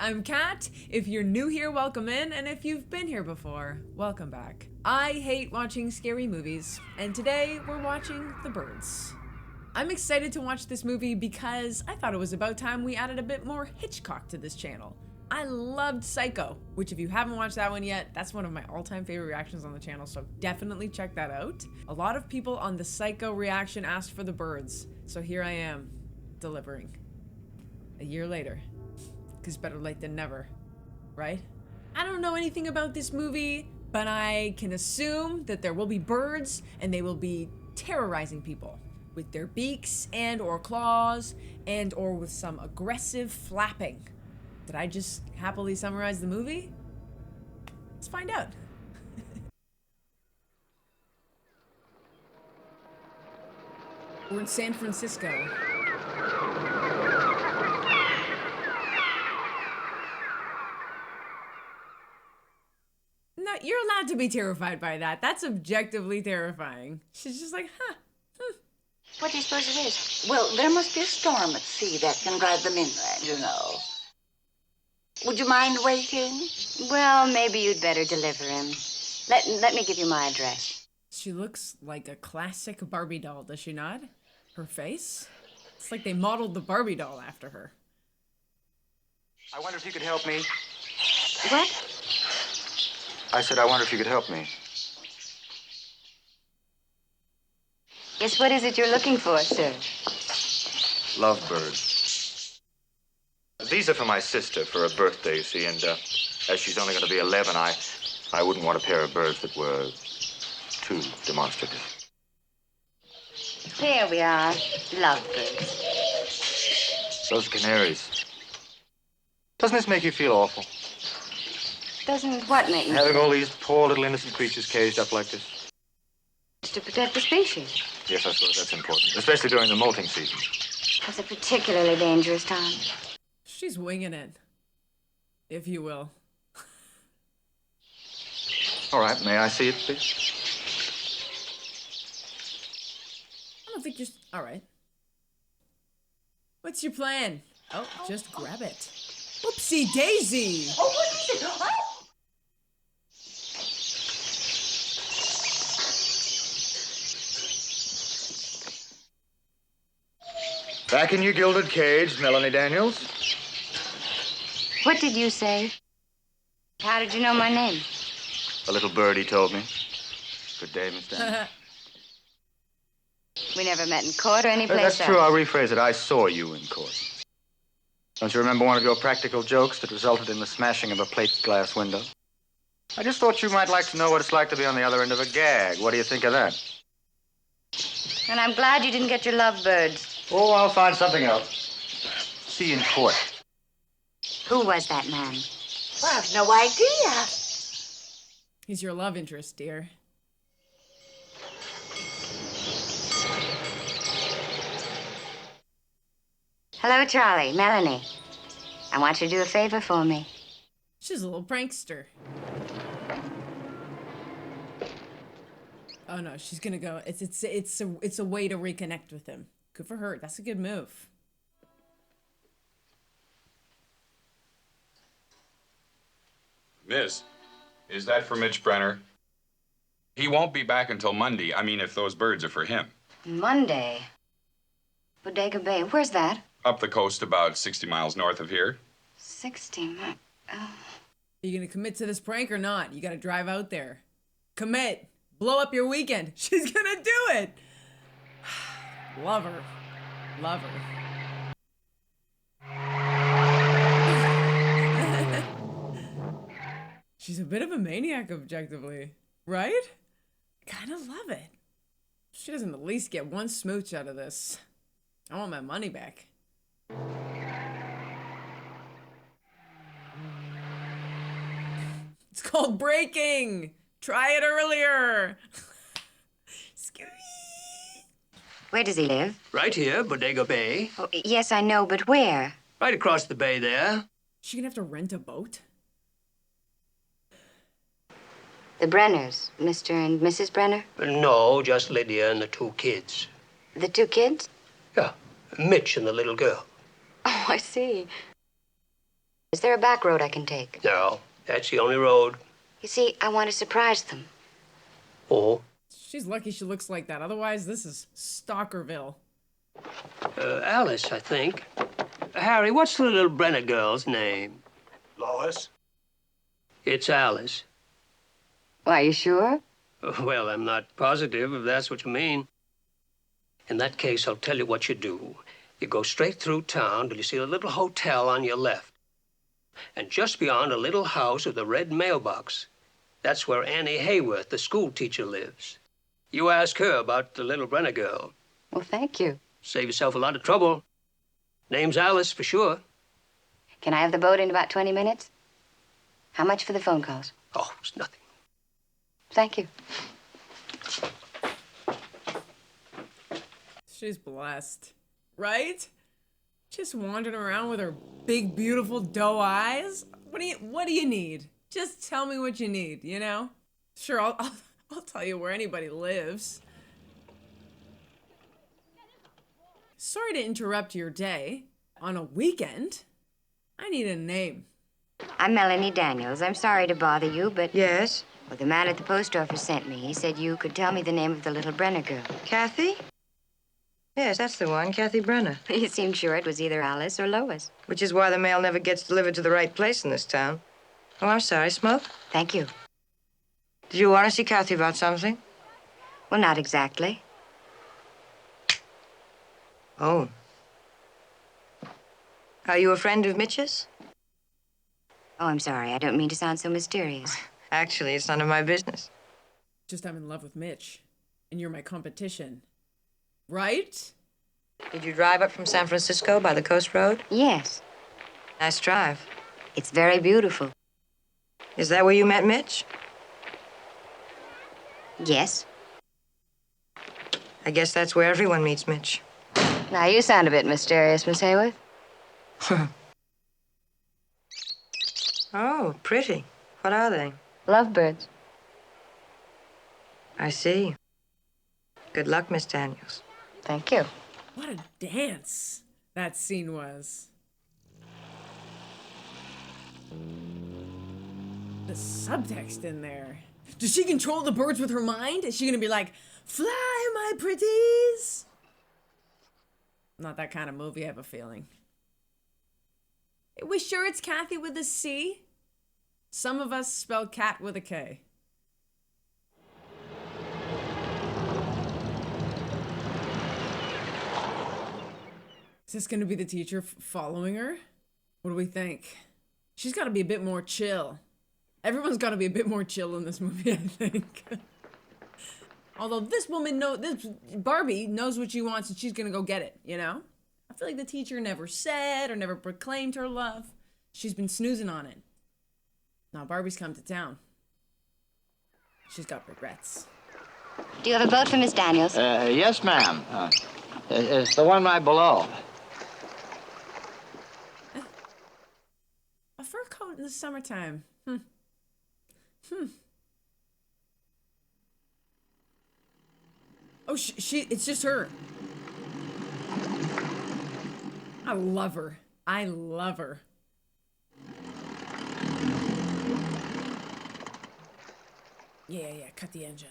I'm Kat. If you're new here, welcome in, and if you've been here before, welcome back. I hate watching scary movies, and today we're watching The Birds. I'm excited to watch this movie because I thought it was about time we added a bit more Hitchcock to this channel. I loved Psycho, which if you haven't watched that one yet, that's one of my all-time favorite reactions on the channel, so definitely check that out. A lot of people on the Psycho reaction asked for The Birds, so here I am, delivering. A year later. Because better late than never, right? I don't know anything about this movie, but I can assume that there will be birds and they will be terrorizing people with their beaks and or claws and or with some aggressive flapping. Did I just happily summarize the movie? Let's find out. We're in San Francisco. No, you're allowed to be terrified by that. That's objectively terrifying. She's just like, huh. What do you suppose it is? Well, there must be a storm at sea that can drive them inland, you know. Would you mind waiting? Well, maybe you'd better deliver him. Let me give you my address. She looks like a classic Barbie doll, does she not? Her face? It's like they modeled the Barbie doll after her. I wonder if you could help me. What? I said, I wonder if you could help me. Yes, what is it you're looking for, sir? Lovebirds. These are for my sister for her birthday, you see, and as she's only going to be 11, I wouldn't want a pair of birds that were too demonstrative. Here we are, lovebirds. Those canaries. Doesn't this make you feel awful? Doesn't what make you? Having all these poor little innocent creatures caged up like this. To protect the species. Yes, I suppose that's important, especially during the molting season. It's a particularly dangerous time. She's winging it, if you will. All right, may I see it, please? I don't think you're... All right. What's your plan? Oh, just grab it. Whoopsie daisy! Oh, what is it? Oh! Back in your gilded cage, Melanie Daniels. What did you say? How did you know my name? A little birdie told me. Good day, Miss Daniels. We never met in court or any place That's else. true. I'll rephrase it. I saw you in court. Don't you remember one of your practical jokes that resulted in the smashing of a plate glass window? I just thought you might like to know what it's like to be on the other end of a gag. What do you think of that? And I'm glad you didn't get your lovebirds. Oh, I'll find something else. See you in court. Who was that man? Well, I've no idea. He's your love interest, dear. Hello, Charlie. Melanie. I want you to do a favor for me. She's a little prankster. Oh no, she's gonna go. It's a way to reconnect with him. Good for her. That's a good move. Miss, is that for Mitch Brenner? He won't be back until Monday. I mean, if those birds are for him. Monday. Bodega Bay. Where's that? Up the coast about 60 miles north of here. 60 miles. Oh. Are you gonna commit to this prank or not? You gotta drive out there. Commit. Blow up your weekend. She's gonna do it. Love her. Love her. She's a bit of a maniac, objectively. Right? Kind of love it. She doesn't at least get one smooch out of this. I want my money back. It's called breaking. Try it earlier. Where does he live? Right here, Bodega Bay. Oh, yes, I know, but where? Right across the bay there. She gonna have to rent a boat? The Brenners, Mr. and Mrs. Brenner? No, just Lydia and the two kids. The two kids? Yeah, Mitch and the little girl. Oh, I see. Is there a back road I can take? No, that's the only road. You see, I want to surprise them. Oh, She's lucky she looks like that. Otherwise, this is Stalkerville. Alice, I think. Harry, what's the little Brenner girl's name? Lois? It's Alice. Why, you sure? Well, I'm not positive if that's what you mean. In that case, I'll tell you what you do. You go straight through town till you see a little hotel on your left. And just beyond a little house with a red mailbox. That's where Annie Hayworth, the school teacher, lives. You ask her about the little Brenner girl. Well, thank you. Save yourself a lot of trouble. Name's Alice, for sure. Can I have the boat in about 20 minutes? How much for the phone calls? Oh, it's nothing. Thank you. She's blessed. Right? Just wandering around with her big, beautiful doe eyes. What do you need? Just tell me what you need, you know? Sure, I'll tell you where anybody lives. Sorry to interrupt your day. On a weekend? I need a name. I'm Melanie Daniels. I'm sorry to bother you, but... Yes? Well, the man at the post office sent me. He said you could tell me the name of the little Brenner girl. Kathy? Yes, that's the one, Kathy Brenner. You seemed sure it was either Alice or Lois. Which is why the mail never gets delivered to the right place in this town. Oh, I'm sorry. Smoke? Thank you. Did you want to see Kathy about something? Well, not exactly. Oh. Are you a friend of Mitch's? Oh, I'm sorry. I don't mean to sound so mysterious. Actually, it's none of my business. Just I'm in love with Mitch. And you're my competition. Right? Did you drive up from San Francisco by the Coast Road? Yes. Nice drive. It's very beautiful. Is that where you met Mitch? Yes. I guess that's where everyone meets Mitch. Now, you sound a bit mysterious, Miss Hayworth. Oh, pretty. What are they? Lovebirds. I see. Good luck, Miss Daniels. Thank you. What a dance that scene was. The subtext in there. Does she control the birds with her mind? Is she gonna be like, fly, my pretties? Not that kind of movie, I have a feeling. Are we sure it's Kathy with a C? Some of us spell cat with a K. Is this gonna be the teacher following her? What do we think? She's gotta be a bit more chill. Everyone's gotta be a bit more chill in this movie, I think. Although this woman Barbie knows what she wants and she's gonna go get it, you know? I feel like the teacher never said or never proclaimed her love. She's been snoozing on it. Now Barbie's come to town. She's got regrets. Do you have a boat for Miss Daniels? Yes, ma'am. It's the one right below. A fur coat in the summertime. Oh, it's just her. I love her. I love her. Yeah, cut the engine.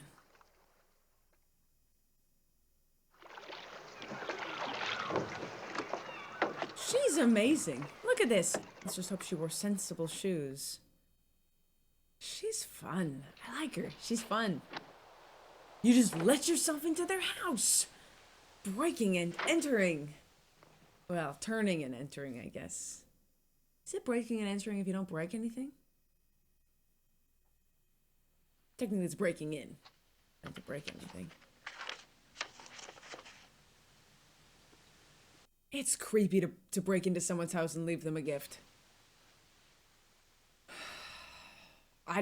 She's amazing. Look at this. Let's just hope she wore sensible shoes. She's fun. I like her. She's fun. You just let yourself into their house. Breaking and entering. Well, turning and entering, I guess. Is it breaking and entering if you don't break anything? Technically, it's breaking in. Not to break anything. It's creepy to break into someone's house and leave them a gift. I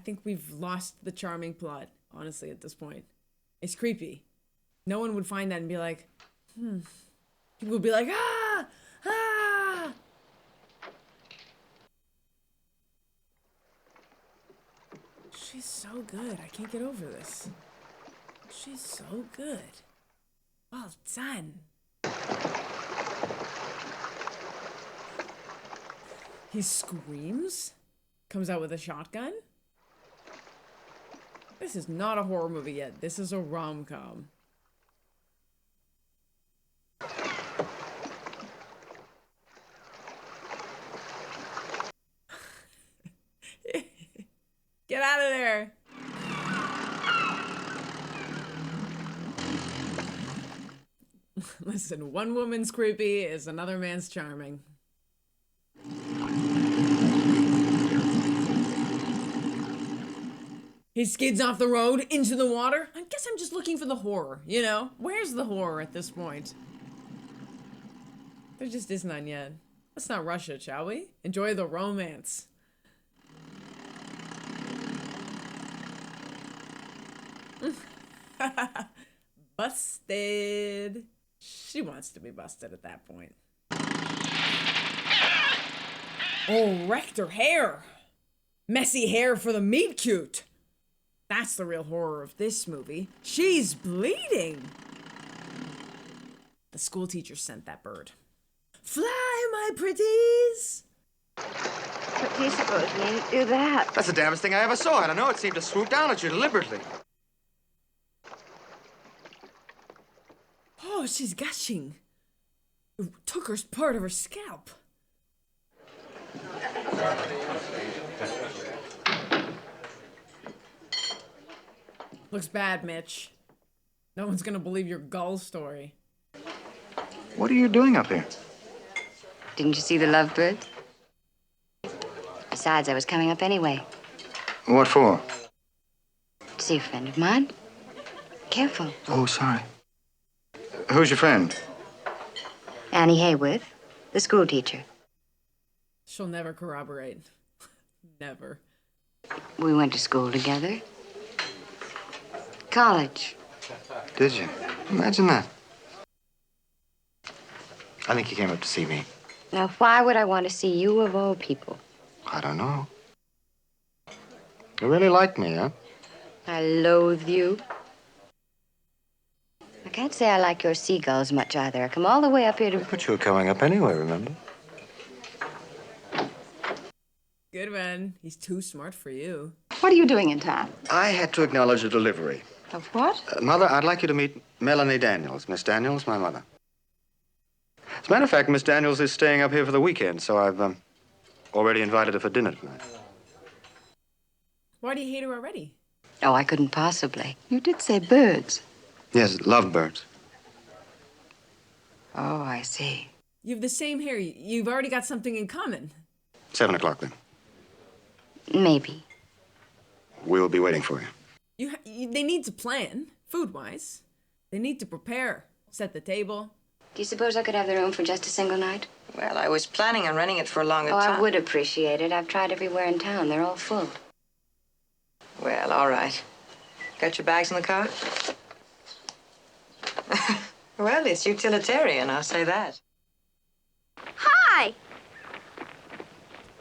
think we've lost the charming plot, honestly, at this point. It's creepy. No one would find that and be like, People would be like, ah! Ah! She's so good. I can't get over this. She's so good. Well done. He screams? Comes out with a shotgun? This is not a horror movie yet. This is a rom-com. Get out of there! Listen, one woman's creepy is another man's charming. He skids off the road into the water. I guess I'm just looking for the horror, you know? Where's the horror at this point? There just is none yet. Let's not rush it, shall we? Enjoy the romance. Busted. She wants to be busted at that point. Oh, wrecked her hair. Messy hair for the meet cute. That's the real horror of this movie. She's bleeding. The school teacher sent that bird. Fly, my pretties. What do you suppose made it do that? That's the damnedest thing I ever saw. I don't know. It seemed to swoop down at you deliberately. Oh, she's gushing. It took her part of her scalp. Looks bad, Mitch. No one's gonna believe your gull story. What are you doing up here? Didn't you see the lovebirds? Besides, I was coming up anyway. What for? To see a friend of mine. Careful. Oh, sorry. Who's your friend? Annie Hayworth, the school teacher. She'll never corroborate. Never. We went to school together. College. Did you? Imagine that. I think you came up to see me. Now, why would I want to see you of all people? I don't know. You really like me, huh? I loathe you. I can't say I like your seagulls much either. I come all the way up here to... But you were coming up anyway, remember? Good one. He's too smart for you. What are you doing in town? I had to acknowledge a delivery. Of what? Mother, I'd like you to meet Melanie Daniels. Miss Daniels, my mother. As a matter of fact, Miss Daniels is staying up here for the weekend, so I've already invited her for dinner tonight. Why do you hate her already? Oh, I couldn't possibly. You did say birds. Yes, lovebirds. Oh, I see. You have the same hair. You've already got something in common. 7 o'clock, then. Maybe. We'll be waiting for you. They need to plan, food-wise. They need to prepare, set the table. Do you suppose I could have the room for just a single night? Well, I was planning on renting it for a longer Oh, time. I would appreciate it. I've tried everywhere in town. They're all full. Well, all right. Got your bags in the car? Well, it's utilitarian, I'll say that. Hi!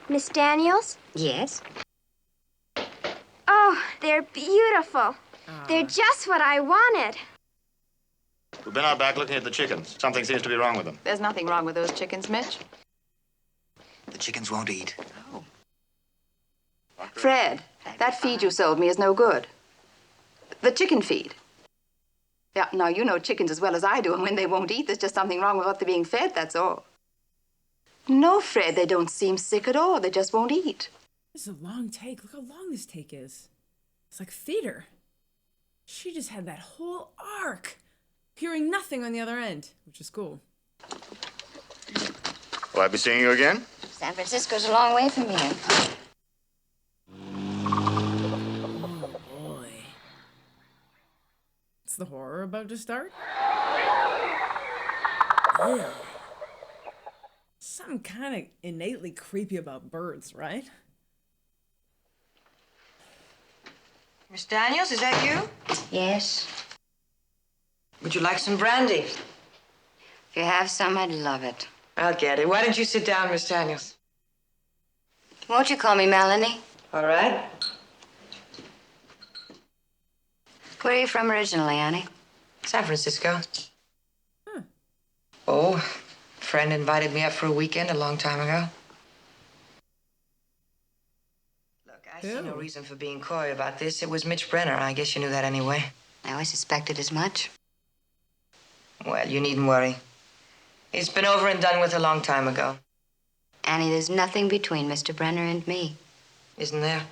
Miss Daniels? Yes? Oh, they're beautiful. They're just what I wanted. We've been out back looking at the chickens. Something seems to be wrong with them. There's nothing wrong with those chickens, Mitch. The chickens won't eat. Fred, that feed you sold me is no good. The chicken feed. Yeah, now you know chickens as well as I do, and when they won't eat, there's just something wrong with what they're being fed, that's all. No, Fred, they don't seem sick at all. They just won't eat. This is a long take. Look how long this take is. It's like theater. She just had that whole arc. Hearing nothing on the other end, which is cool. Will I be seeing you again? San Francisco's a long way from here. Oh, boy. Is the horror about to start? Ew. Something kind of innately creepy about birds, right? Miss Daniels, is that you? Yes. Would you like some brandy? If you have some, I'd love it. I'll get it. Why don't you sit down, Miss Daniels? Won't you call me Melanie? All right. Where are you from originally, Annie? San Francisco. Huh. Oh, a friend invited me up for a weekend a long time ago. see no reason for being coy about this. It was Mitch Brenner. I guess you knew that anyway. I always suspected as much. Well, you needn't worry. It's been over and done with a long time ago. Annie, there's nothing between Mr. Brenner and me. Isn't there?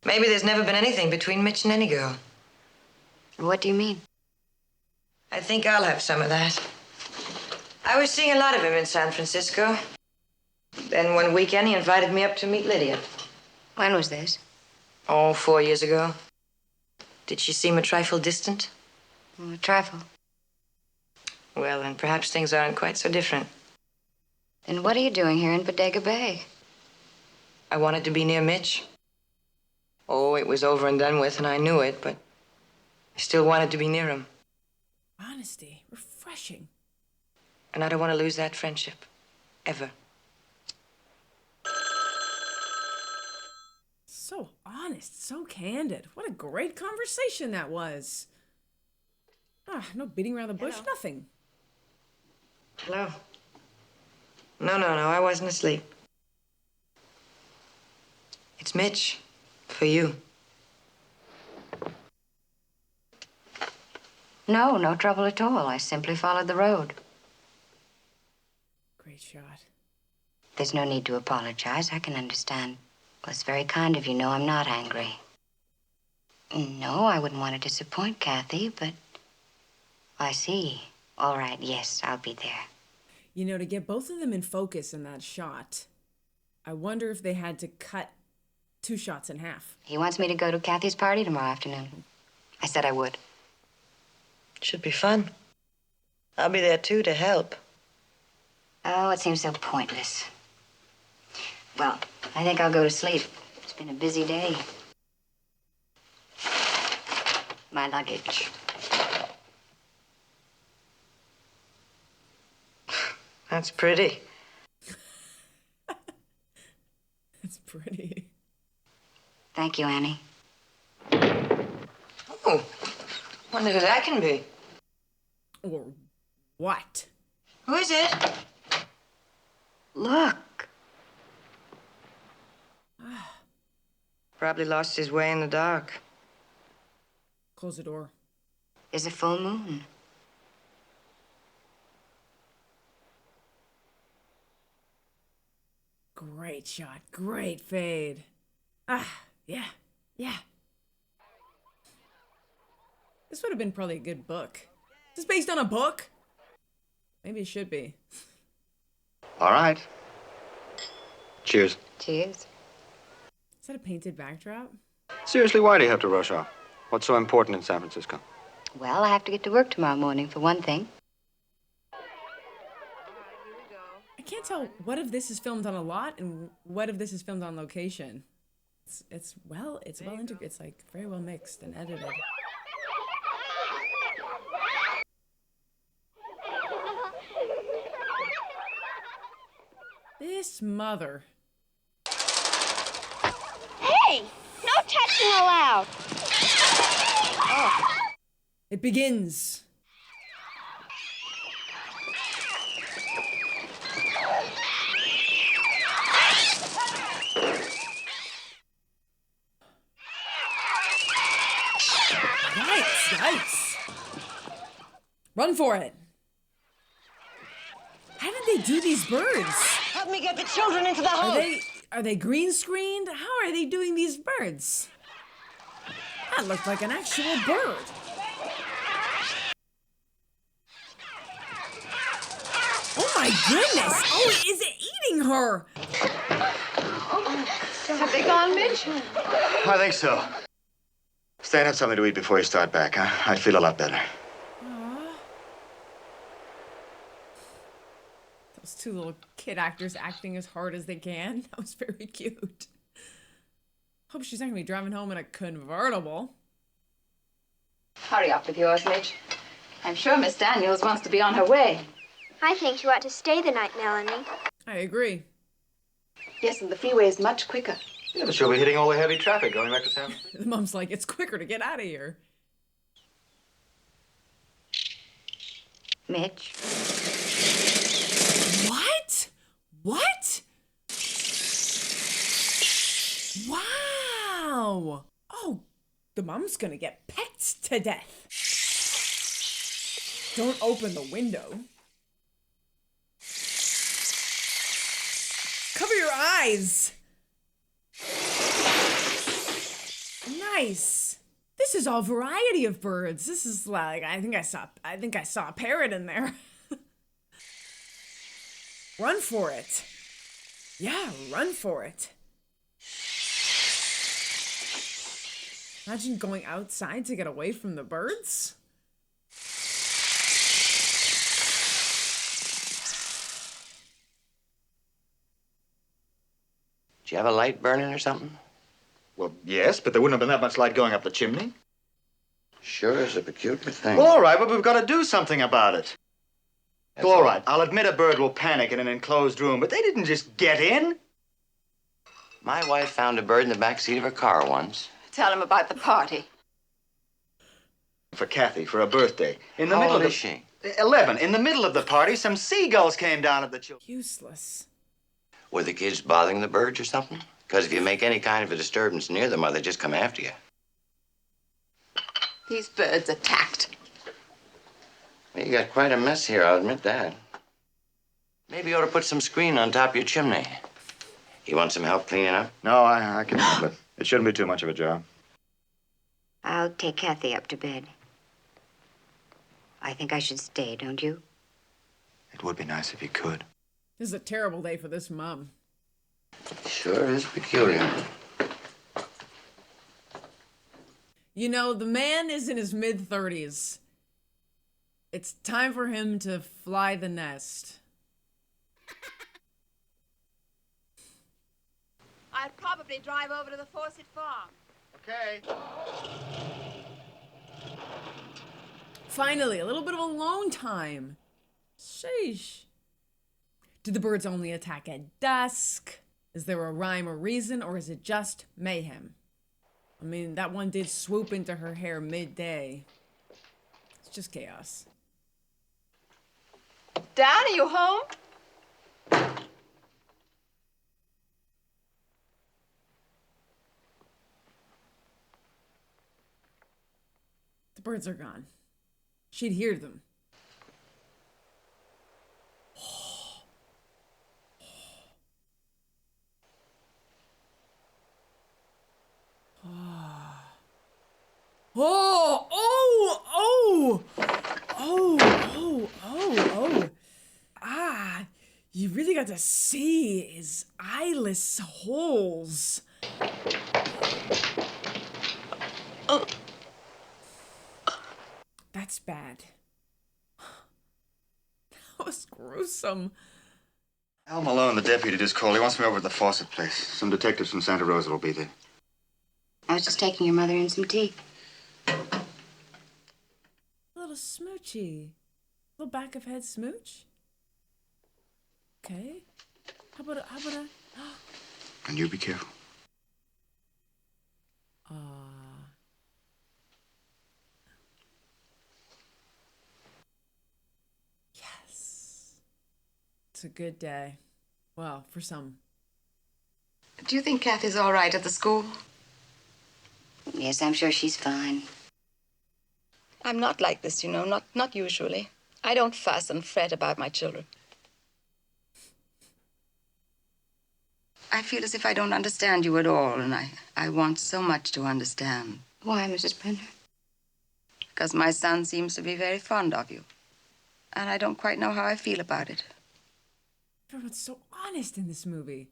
Maybe there's never been anything between Mitch and any girl. What do you mean? I think I'll have some of that. I was seeing a lot of him in San Francisco. Then one weekend he invited me up to meet Lydia. When was this? Oh, 4 years ago. Did she seem a trifle distant? A trifle. Well, then perhaps things aren't quite so different. Then what are you doing here in Bodega Bay? I wanted to be near Mitch. Oh, it was over and done with, and I knew it, but I still wanted to be near him. Honesty. Refreshing. And I don't want to lose that friendship. Ever. So honest, so candid. What a great conversation that was. No beating around the bush, nothing. Hello. No, I wasn't asleep. It's Mitch. For you. No trouble at all. I simply followed the road. Great shot. There's no need to apologize. I can understand. Well, it's very kind of you. No, I'm not angry. No, I wouldn't want to disappoint Kathy, but... I see. All right, yes, I'll be there. You know, to get both of them in focus in that shot, I wonder if they had to cut 2 shots in half. He wants me to go to Kathy's party tomorrow afternoon. I said I would. Should be fun. I'll be there, too, to help. Oh, it seems so pointless. Well, I think I'll go to sleep. It's been a busy day. My luggage. That's pretty. That's pretty. Thank you, Annie. Oh, wonder who that can be. Or what? Who is it? Look. Probably lost his way in the dark. Close the door. There's a full moon. Great shot. Great fade. Yeah. This would have been probably a good book. Is this based on a book? Maybe it should be. All right. Cheers. Cheers. Is that a painted backdrop? Seriously, why do you have to rush off? What's so important in San Francisco? Well, I have to get to work tomorrow morning, for one thing. I can't tell what if this is filmed on a lot and what if this is filmed on location. It's well integrated. It's like very well mixed and edited. This mother. Hey! No touching allowed! Oh. It begins. Yikes. Run for it. How did they do these birds? Help me get the children into the home. Are they green screened? How are they doing these birds? That looked like an actual bird. Oh my goodness! Oh, is it eating her? Have they gone, Mitch? I think so. Stay and have something to eat before you start back, huh? I'd feel a lot better. Those 2 little kid actors acting as hard as they can. That was very cute. Hope she's not gonna be driving home in a convertible. Hurry up with yours, Mitch. I'm sure Miss Daniels wants to be on her way. I think you ought to stay the night, Melanie. I agree. Yes, and the freeway is much quicker. Yeah, but she'll be hitting all the heavy traffic going back to San Francisco. The mom's like, it's quicker to get out of here. Mitch. What? What? Wow. no! Oh, the mom's gonna get pecked to death. Don't open the window. Cover your eyes! Nice! This is all variety of birds. This is like, I think I saw a parrot in there. Run for it. Yeah, run for it. Imagine going outside to get away from the birds. Do you have a light burning or something? Well, yes, but there wouldn't have been that much light going up the chimney. Sure is a peculiar thing. Well, all right, but we've got to do something about it. That's all right, I'll admit a bird will panic in an enclosed room, but they didn't just get in. My wife found a bird in the back seat of her car once. Tell him about the party. For Kathy, for her birthday. In the How middle old of is she? 11. In the middle of the party, some seagulls came down at the children. Useless. Were the kids bothering the birds or something? Because if you make any kind of a disturbance near them, they just come after you. These birds attacked. Well, you got quite a mess here, I'll admit that. Maybe you ought to put some screen on top of your chimney. You want some help cleaning up? No, I can handle it. It shouldn't be too much of a job. I'll take Kathy up to bed. I think I should stay, don't you? It would be nice if you could. This is a terrible day for this mom. Sure is peculiar. You know, the man is in his mid-30s. It's time for him to fly the nest. I'd probably drive over to the Fawcett Farm. Okay. Finally, a little bit of alone time. Sheesh. Do the birds only attack at dusk? Is there a rhyme or reason, or is it just mayhem? I mean, that one did swoop into her hair midday. It's just chaos. Dan, are you home? The birds are gone. She'd hear them. Oh, oh, oh, oh, oh, oh, oh. Ah, you really got to see his eyeless holes. Oh. That's bad. That was gruesome. Al Malone, the deputy, just called. He wants me over at the Fawcett place. Some detectives from Santa Rosa will be there. I was just taking your mother in some tea. A little smoochy. Little back of head smooch. Okay. How about a... And you be careful. Yes. It's a good day. Well, for some. Do you think Kathy's all right at the school? Yes, I'm sure she's fine. I'm not like this, you know, not usually. I don't fuss and fret about my children. I feel as if I don't understand you at all, and I want so much to understand. Why, Mrs. Brenner? Because my son seems to be very fond of you. And I don't quite know how I feel about it. Everyone's so honest in this movie.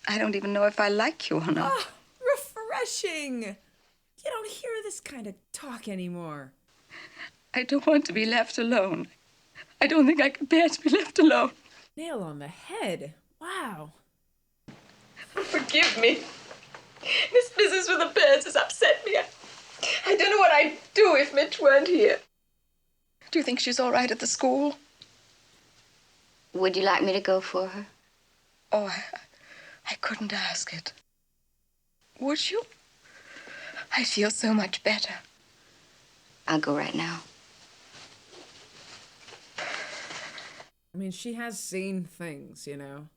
I don't even know if I like you or not. Refreshing! You don't hear this kind of talk anymore. I don't want to be left alone. I don't think I can bear to be left alone. Nail on the head. Wow. Forgive me. This business with the birds has upset me. I don't know what I'd do if Mitch weren't here. Do you think she's all right at the school? Would you like me to go for her? Oh, I couldn't ask it. Would you? I feel so much better. I'll go right now. I mean, she has seen things, you know.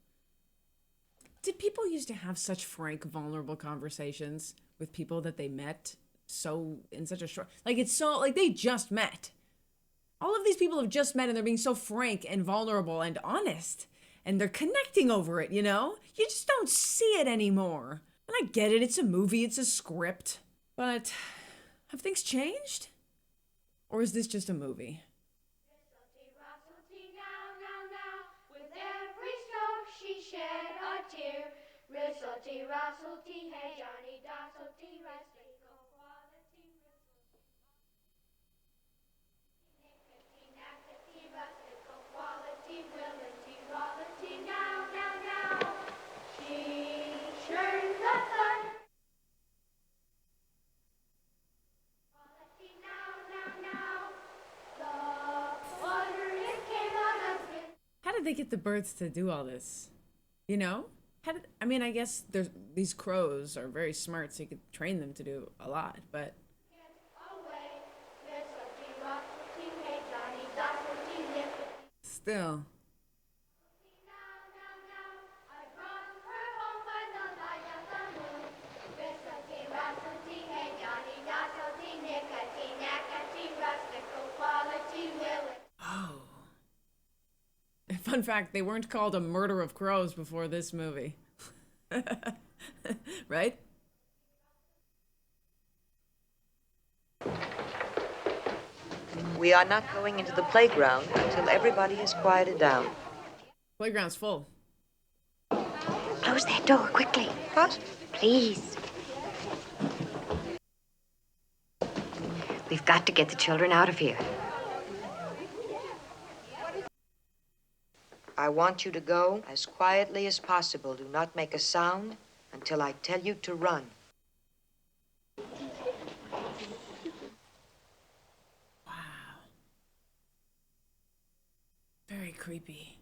Did people used to have such frank, vulnerable conversations with people that they met in such a short, like it's so, like they just met. All of these people have just met and they're being so frank and vulnerable and honest and they're connecting over it, you know? You just don't see it anymore. And I get it, it's a movie, it's a script, but have things changed? Or is this just a movie? How did they get the birds to do all this? You know? I guess these crows are very smart, so you could train them to do a lot, but... Still. Fun fact, they weren't called A Murder of Crows before this movie. Right? We are not going into the playground until everybody is quieted down. Playground's full. Close that door quickly. What? Please. We've got to get the children out of here. I want you to go as quietly as possible. Do not make a sound until I tell you to run. Wow. Very creepy.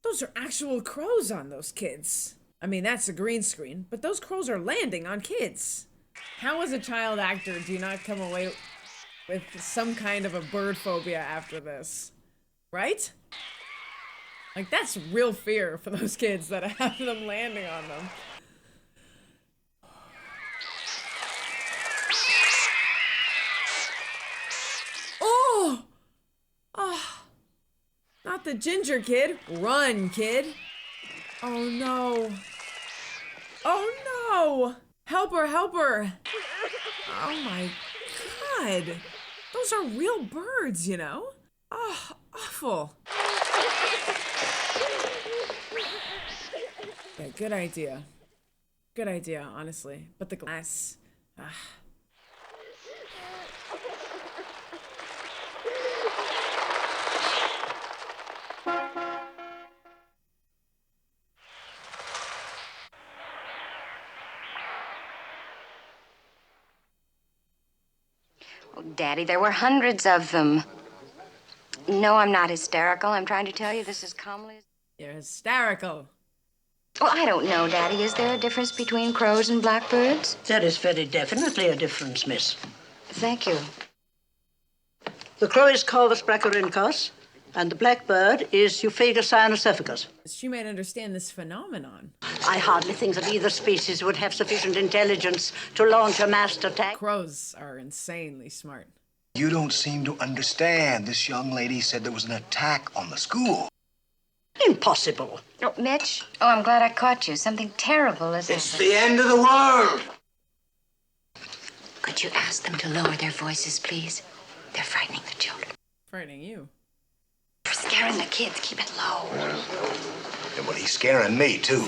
Those are actual crows on those kids. I mean, that's a green screen, but those crows are landing on kids. How as a child actor do you not come away with some kind of a bird phobia after this? Right? Like, that's real fear for those kids that have them landing on them. Oh! Oh! Not the ginger kid. Run, kid. Oh, no. Oh, no. Help her, help her. Oh, my God. Those are real birds, you know? Oh, awful. Yeah, good idea. Good idea, honestly. But the glass... Oh, Daddy, there were hundreds of them. No, I'm not hysterical. I'm trying to tell you this as calmly as... You're hysterical. Well, I don't know, Daddy. Is there a difference between crows and blackbirds? There is very definitely a difference, miss. Thank you. The crow is Corvus brachyrhynchos, and the blackbird is Euphagus cyanocephalus. She might understand this phenomenon. I hardly think that either species would have sufficient intelligence to launch a massed attack. Crows are insanely smart. You don't seem to understand. This young lady said there was an attack on the school. Impossible. Oh, Mitch. Oh, I'm glad I caught you. Something terrible is It's the end of the world. Could you ask them to lower their voices, please? They're frightening the children. Frightening you? They're scaring the kids. Keep it low. Yeah, well, he's scaring me, too.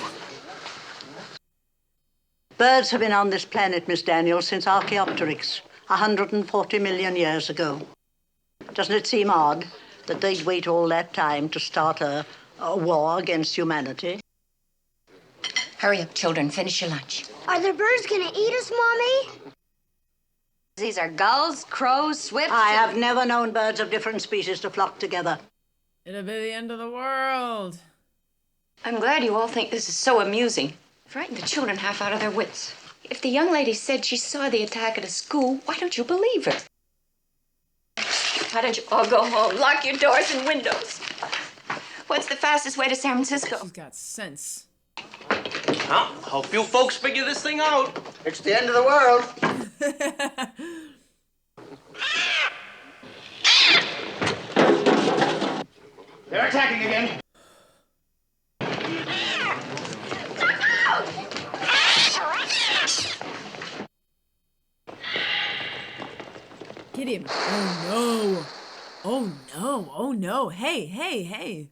Birds have been on this planet, Miss Daniels, since Archaeopteryx, 140 million years ago. Doesn't it seem odd that they'd wait all that time to start a war against humanity? Hurry up, children. Finish your lunch. Are the birds gonna eat us, Mommy? These are gulls, crows, swifts. I have never known birds of different species to flock together. It'll be the end of the world. I'm glad you all think this is so amusing. Frighten the children half out of their wits. If the young lady said she saw the attack at a school, why don't you believe her? Why don't you all go home, lock your doors and windows? What's the fastest way to San Francisco? She's got sense. Well, hope you folks figure this thing out. It's the end of the world. They're attacking again. Get him. Oh no. Oh no. Oh no. Hey, hey, hey.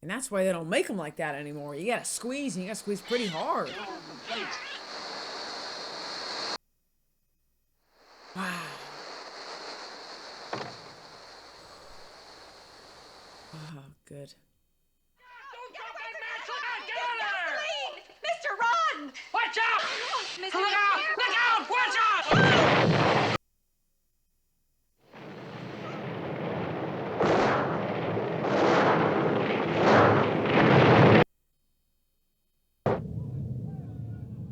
And that's why they don't make them like that anymore. You gotta squeeze, and you gotta squeeze pretty hard. Wow. Oh, good. Mr. Ron! Watch out! Mr. Look out! Look out! Watch out!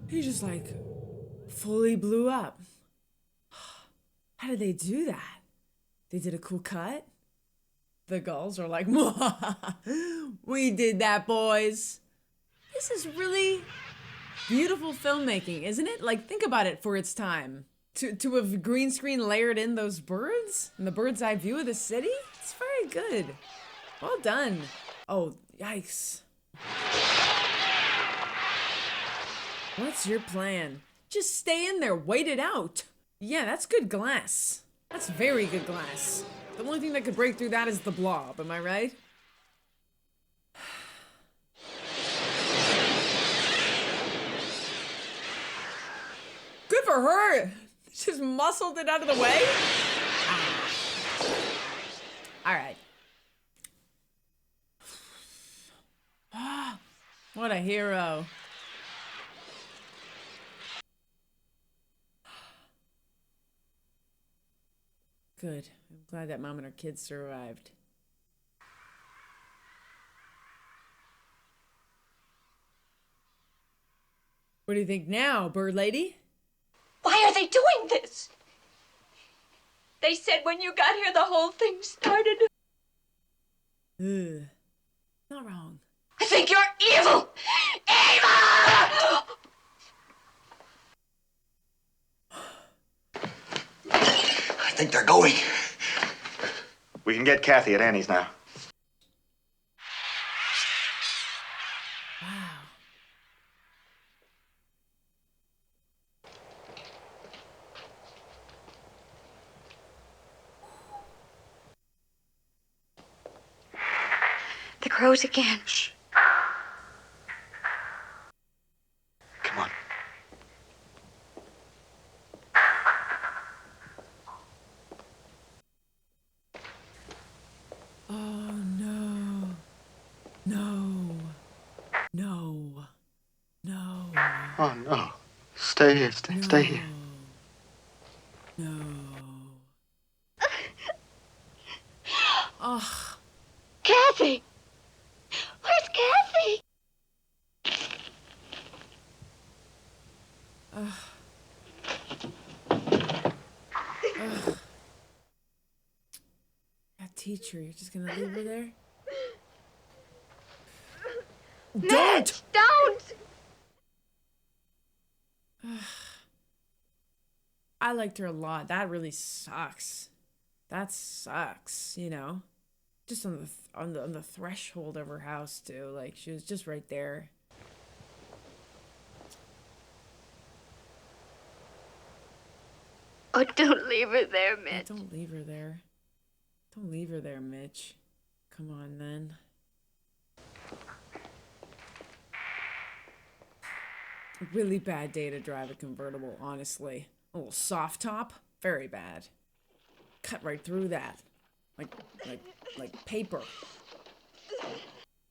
He just like fully blew up. How did they do that? They did a cool cut? The gulls are like, we did that, boys. This is really beautiful filmmaking, isn't it? Like, think about it for its time. To have green screen layered in those birds and the bird's eye view of the city, it's very good. Well done. Oh, yikes. What's your plan? Just stay in there, wait it out. Yeah, that's good glass. That's very good glass. The only thing that could break through that is the blob, am I right? Good for her! Just muscled it out of the way? Alright. What a hero. Good. I'm glad that mom and her kids survived. What do you think now, bird lady? Why are they doing this? They said when you got here, the whole thing started. Ugh. Not wrong. I think you're evil! Evil! I think they're going. We can get Kathy at Annie's now. Wow. The crows again. Shh. Come on. Oh, no. No. No. No. Oh, no. Stay here. Stay here. No. Oh. Kathy! Where's Kathy? Ugh. That teacher, you're just gonna leave her there? Don't! Don't! I liked her a lot. That really sucks. That sucks, you know? Just on the threshold of her house too. Like, she was just right there. Oh, don't leave her there, Mitch. Yeah, don't leave her there. Don't leave her there, Mitch. Come on, then. A really bad day to drive a convertible, honestly. A little soft top, very bad. Cut right through that. Like paper.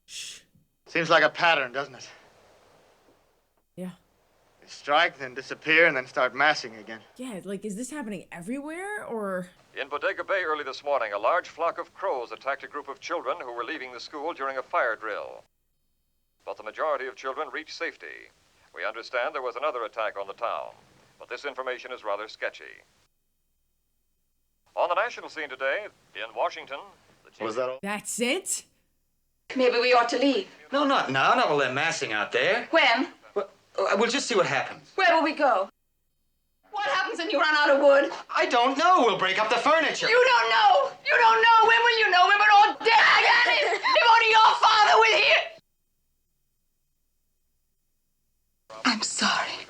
Shh. Seems like a pattern, doesn't it? Yeah. They strike, then disappear, and then start massing again. Yeah, like, is this happening everywhere, or? In Bodega Bay early this morning, a large flock of crows attacked a group of children who were leaving the school during a fire drill. But the majority of children reached safety. We understand there was another attack on the town, but this information is rather sketchy. On the national scene today, in Washington... Was that all? That's it? Maybe we ought to leave. No, not now. Not while they're massing out there. When? Well, we'll just see what happens. Where will we go? What happens when you run out of wood? I don't know. We'll break up the furniture. You don't know. You don't know. When will you know? When we're all dead. If only your father were here. I'm sorry.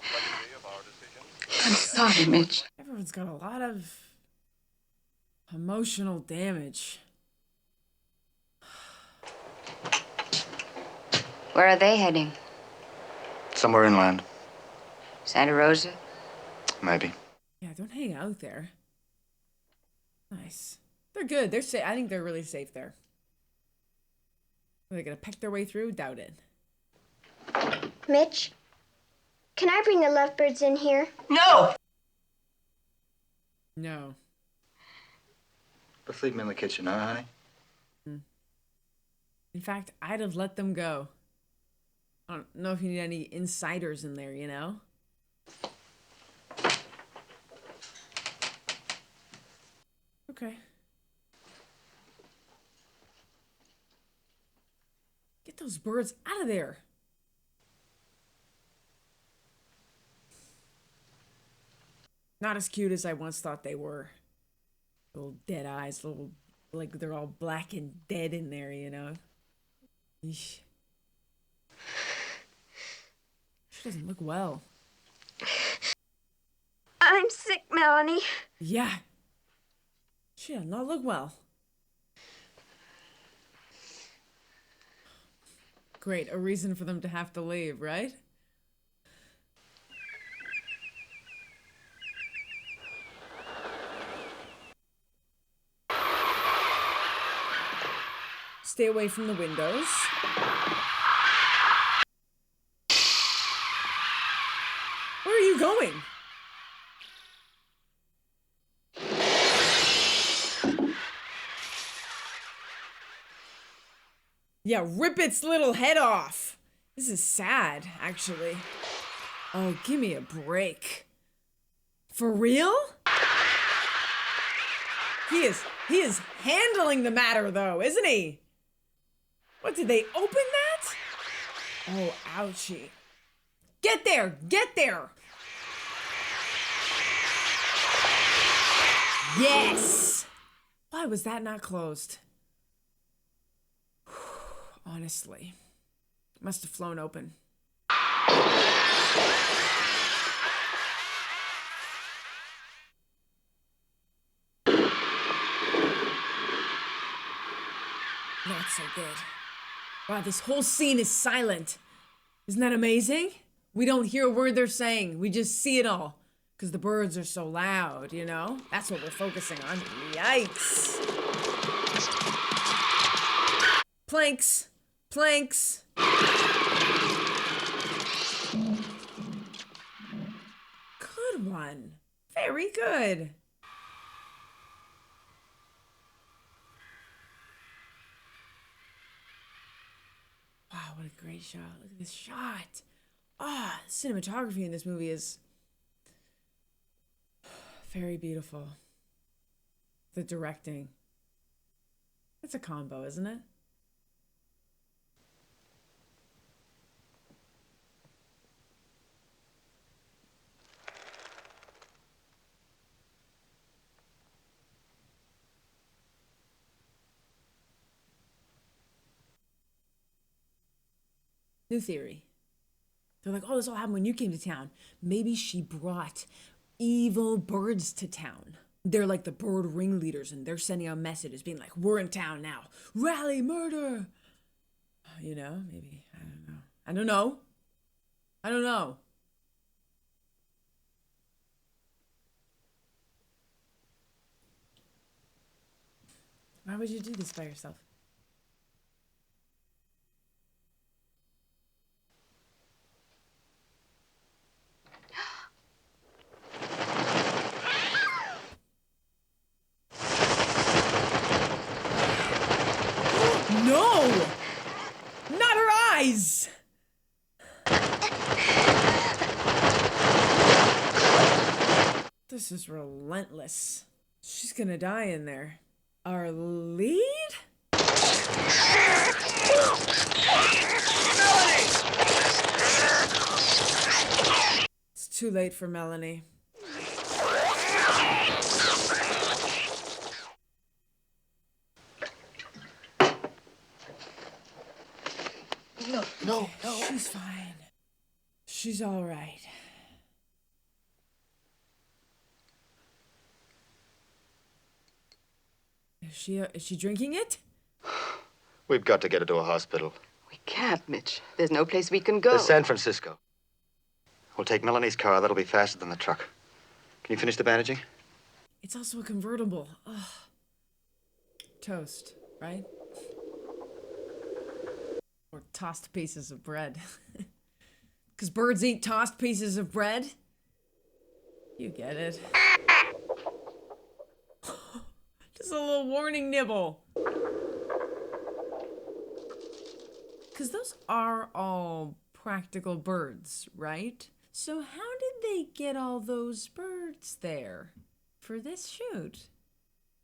I'm sorry, Mitch. Everyone's got a lot of emotional damage. Where are they heading? Somewhere inland. Santa Rosa? Maybe. Yeah, don't hang out there. Nice. They're good. They're safe. I think they're really safe there. Are they gonna peck their way through? Doubt it. Mitch, can I bring the lovebirds in here? No! No. Let's leave them in the kitchen, huh, honey? In fact, I'd have let them go. I don't know if you need any insiders in there, you know? Okay. Get those birds out of there. Not as cute as I once thought they were. Little dead eyes, little, like they're all black and dead in there, you know? Eesh. She doesn't look well. I'm sick, Melanie. Yeah. She does not look well. Great, a reason for them to have to leave, right? Stay away from the windows. Where are you going? Yeah, rip its little head off. This is sad, actually. Oh, give me a break. For real? He is handling the matter, though, isn't he? What, did they open that? Oh, ouchie. Get there! Get there! Yes! Why was that not closed? Honestly. Must have flown open. Not so good. Wow, this whole scene is silent. Isn't that amazing? We don't hear a word they're saying. We just see it all. Because the birds are so loud, you know? That's what we're focusing on. Yikes. Planks. Planks. Good one. Very good. Wow, what a great shot. Look at this shot. Ah, cinematography in this movie is very beautiful. The directing. It's a combo, isn't it? New theory. They're like, oh, this all happened when you came to town. Maybe she brought evil birds to town. They're like the bird ringleaders, and they're sending out messages being like, we're in town now. Rally, murder. You know, maybe. I don't know. I don't know. I don't know. Why would you do this by yourself? This is relentless. She's gonna die in there. Our lead? It's too late for Melanie. No. She's fine. She's all right. Is she drinking it? We've got to get her to a hospital. We can't, Mitch. There's no place we can go. To San Francisco. We'll take Melanie's car. That'll be faster than the truck. Can you finish the bandaging? It's also a convertible. Ugh. Toast, right? Or tossed pieces of bread. Because birds eat tossed pieces of bread. You get it. Just a little warning nibble. Because those are all practical birds, right? So how did they get all those birds there for this shoot?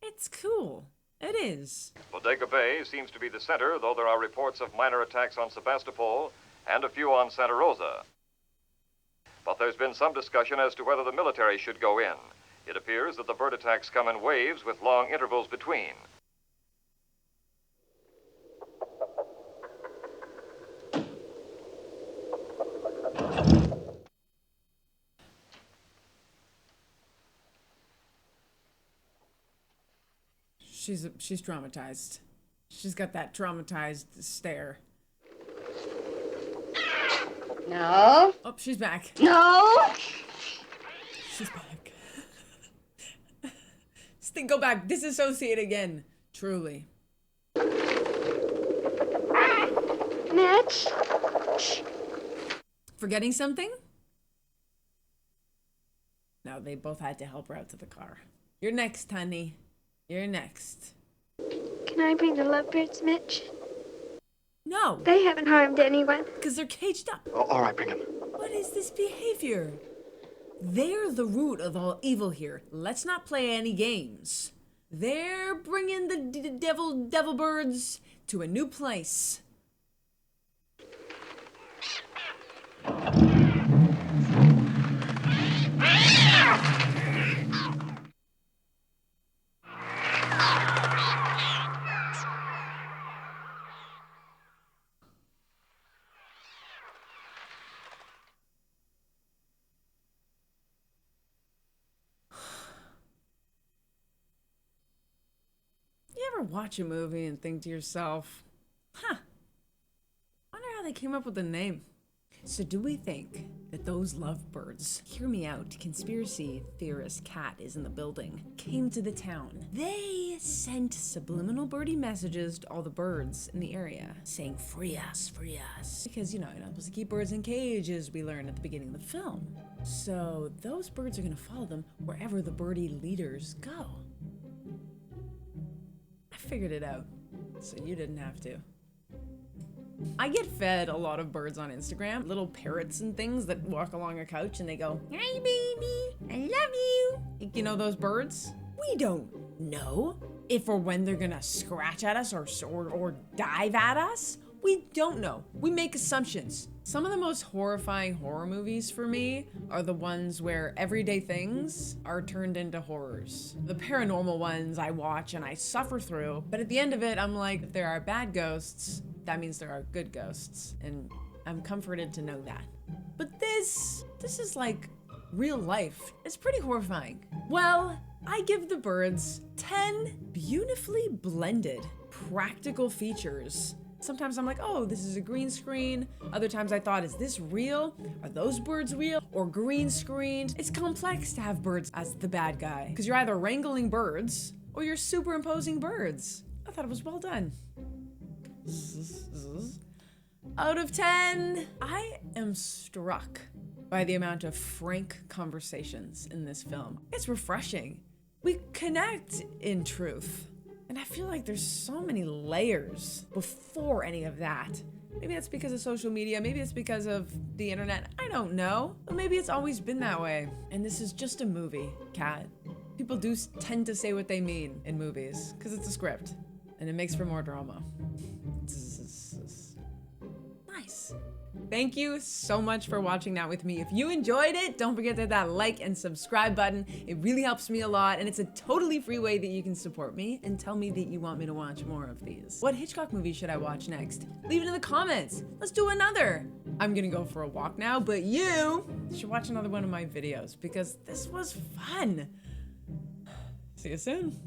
It's cool. It is. Bodega Bay seems to be the center, though there are reports of minor attacks on Sebastopol and a few on Santa Rosa. But there's been some discussion as to whether the military should go in. It appears that the bird attacks come in waves with long intervals between. She's traumatized. She's got that traumatized stare. No. Oh, she's back. No. She's back. Go back. Disassociate again. Truly. Mitch. Forgetting something? No, they both had to help her out to the car. You're next, honey. You're next. Can I bring the lovebirds, Mitch? No. They haven't harmed anyone. Because they're caged up. Oh, all right, bring him. What is this behavior? They're the root of all evil here. Let's not play any games. They're bringing the devil birds to a new place. You ever watch a movie and think to yourself, wonder how they came up with the name? So do we think that those lovebirds, hear me out, conspiracy theorist Cat is in the building, came to the town? They sent subliminal birdie messages to all the birds in the area saying, free us, free us. Because, you're not supposed to keep birds in cages, we learned at the beginning of the film. So those birds are gonna follow them wherever the birdie leaders go. I figured it out, so you didn't have to. I get fed a lot of birds on Instagram, little parrots and things that walk along a couch and they go, "Hi, baby, I love you." You know those birds? We don't know if or when they're gonna scratch at us or dive at us. We don't know. We make assumptions. Some of the most horrifying horror movies for me are the ones where everyday things are turned into horrors. The paranormal ones I watch and I suffer through, but at the end of it, I'm like, if there are bad ghosts, that means there are good ghosts, and I'm comforted to know that. But this is like real life. It's pretty horrifying. Well, I give the birds 10 beautifully blended practical features. Sometimes I'm like, oh, this is a green screen. Other times I thought, is this real? Are those birds real or green screened? It's complex to have birds as the bad guy because you're either wrangling birds or you're superimposing birds. I thought it was well done. Out of 10, I am struck by the amount of frank conversations in this film. It's refreshing. We connect in truth. And I feel like there's so many layers before any of that. Maybe that's because of social media, maybe it's because of the internet, I don't know. But maybe it's always been that way. And this is just a movie, Kat. People do tend to say what they mean in movies, because it's a script, and it makes for more drama. Nice. Thank you so much for watching that with me. If you enjoyed it, don't forget to hit that like and subscribe button. It really helps me a lot, and it's a totally free way that you can support me and tell me that you want me to watch more of these. What Hitchcock movie should I watch next? Leave it in the comments. Let's do another. I'm gonna go for a walk now, but you should watch another one of my videos because this was fun. See you soon.